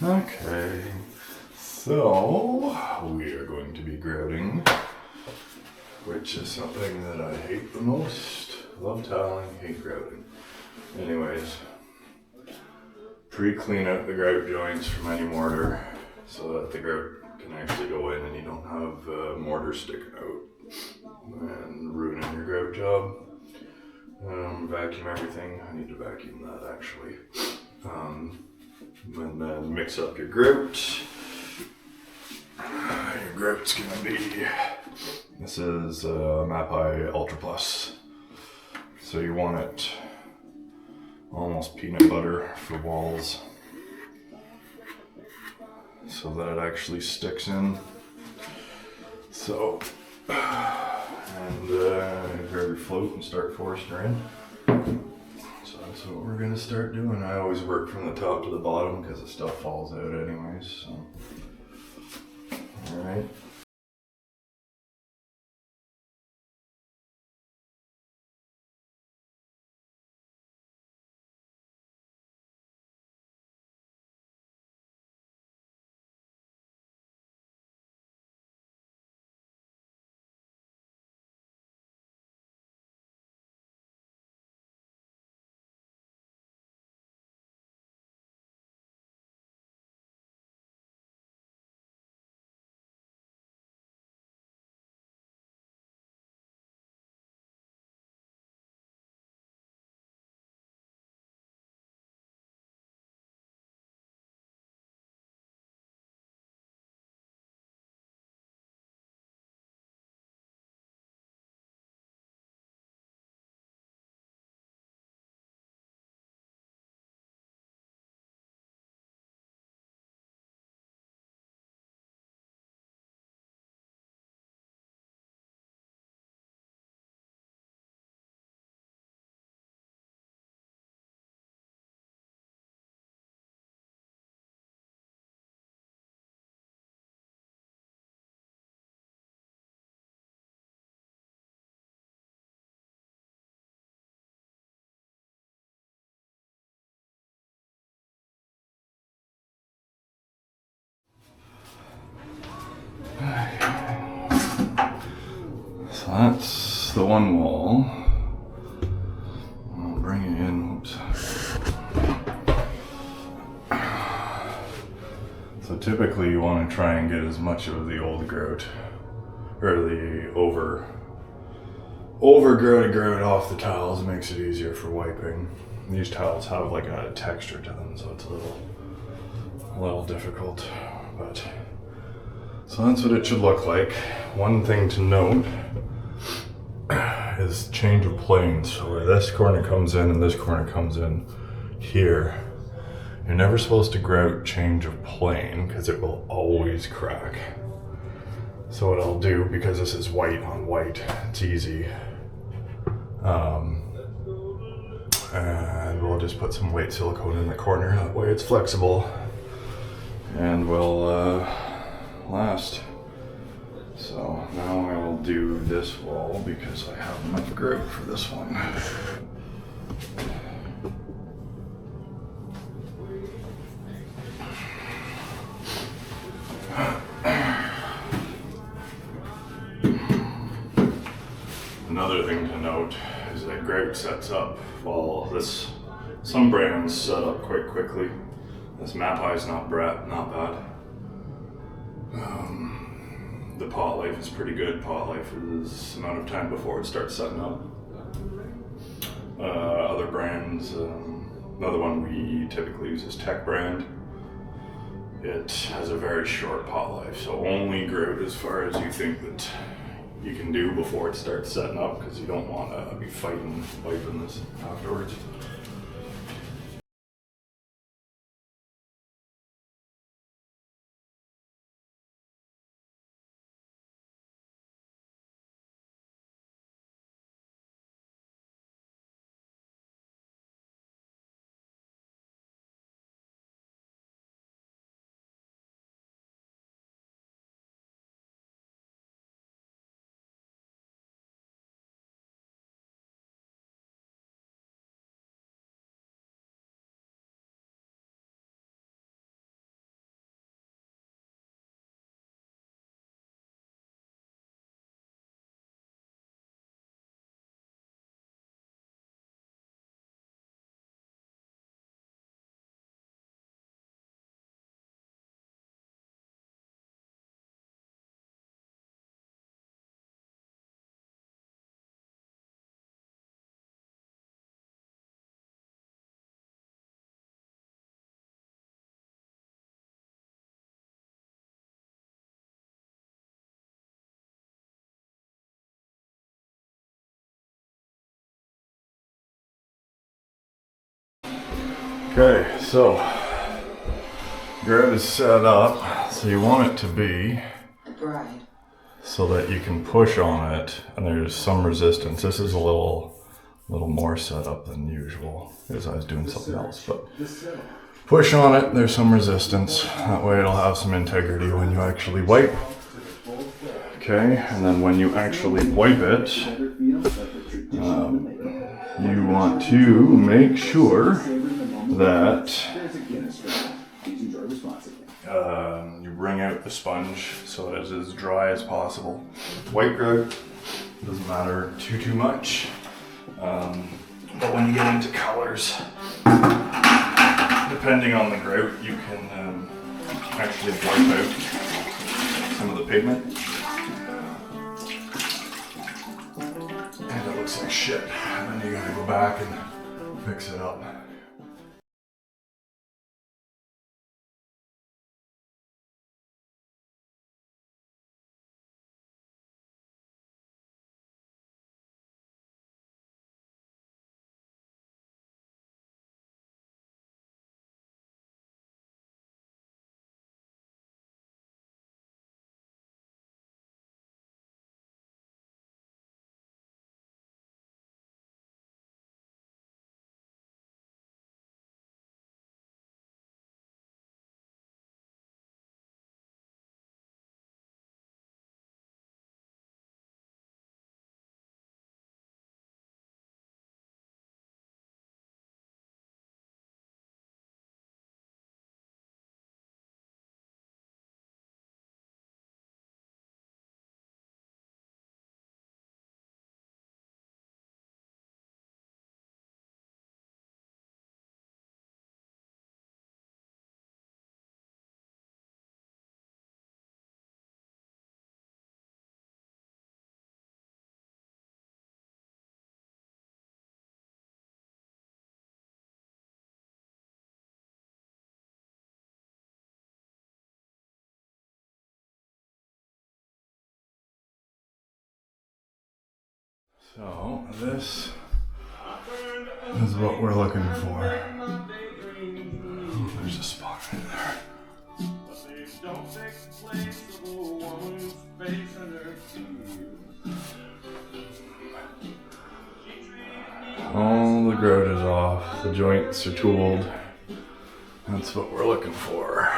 Okay, so we are going to be grouting, which is something that I hate the most. Love tiling, hate grouting. Anyways, pre-clean out the grout joints from any mortar so that the grout can actually go in and you don't have mortar sticking out and ruining your grout job. Vacuum everything. I need to vacuum that actually. And then mix up your grout. Your grout's gonna be, this is Mapai Ultra Plus. So you want it almost peanut butter for walls so that it actually sticks in. So, and grab your float and start forcing her in. So that's what we're gonna start doing. I always work from the top to the bottom because the stuff falls out anyways. So, all right. So that's the one wall. I'll bring it in. Oops. So typically you want to try and get as much of the old grout or the over-grouted grout off the tiles. It makes it easier for wiping. These tiles have like a texture to them, so it's a little difficult, but so that's what it should look like. One thing to note is change of planes. So where this corner comes in and this corner comes in here, you're never supposed to grout change of plane because it will always crack. So what I'll do, because this is white on white, it's easy. And we'll just put some white silicone in the corner, that way it's flexible and will last. So now I will do this wall because I have enough grout for this one. Another thing to note is that grout sets up, well, some brands set up quite quickly. This Mapai is not bad. The pot life is pretty good. Pot life is amount of time before it starts setting up. Other brands, another one we typically use is Tech brand. It has a very short pot life, so only grout as far as you think that you can do before it starts setting up, because you don't want to be fighting wiping this afterwards. Okay, so grout is set up, so you want it to be so that you can push on it, and there's some resistance. This is a little more set up than usual because I was doing something else, but push on it, there's some resistance. That way it'll have some integrity when you actually wipe. Okay, and then when you actually wipe it, you want to make sure that you bring out the sponge so that it's as dry as possible. White grout doesn't matter too much, but when you get into colors, depending on the grout, you can actually wipe out some of the pigment. And it looks like shit. And then you gotta go back and fix it up. So this is what we're looking for. Oh, there's a spot right there. All the grout is off, the joints are tooled. That's what we're looking for.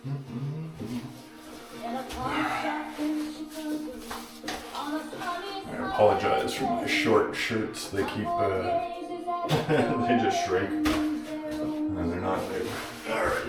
I apologize for my short shirts. They keep, they just shrink and they're not big. Alright.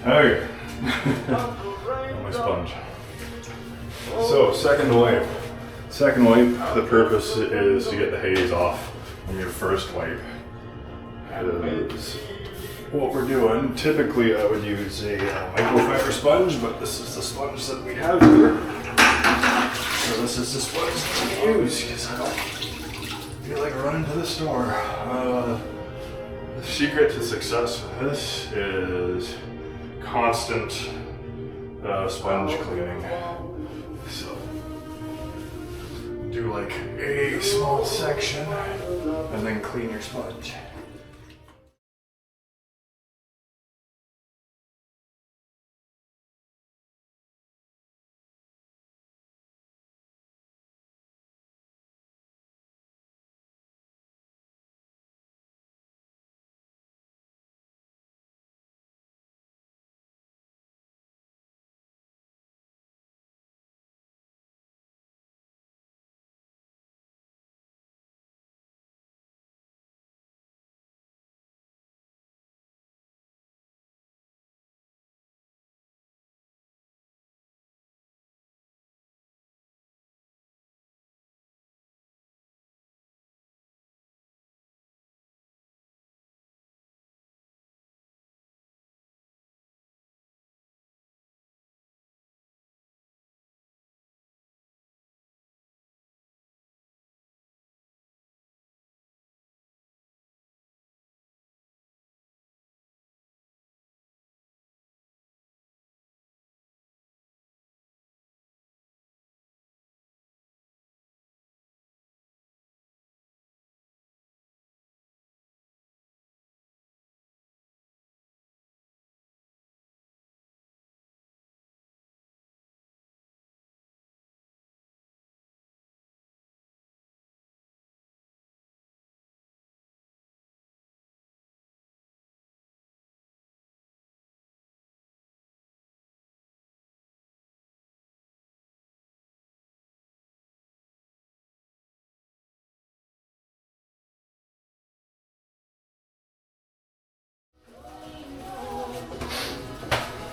Okay. And my sponge. So, second wipe. Second wipe, the purpose is to get the haze off from your first wipe. Is what we're doing. Typically I would use a microfiber sponge, but this is the sponge that we have here. So this is the sponge that we use because I don't feel like running to the store. The secret to success with this is constant sponge cleaning. So do like a small section and then clean your sponge.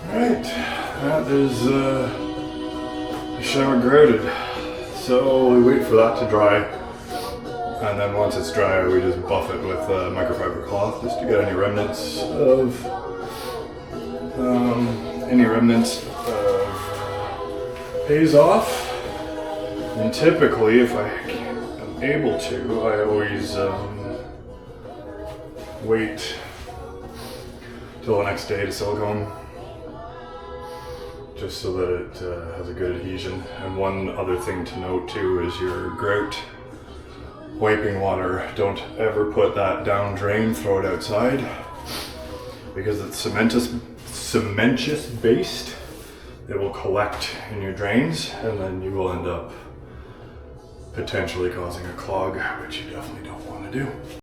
Alright, that is the shower grouted. So we wait for that to dry, and then once it's dry we just buff it with a microfiber cloth just to get any remnants of haze off. And typically, if I am able to, I always wait till the next day to silicone, just so that it has a good adhesion. And one other thing to note too is your grout wiping water. Don't ever put that down drain, throw it outside, because it's cementous based. It will collect in your drains and then you will end up potentially causing a clog, which you definitely don't want to do.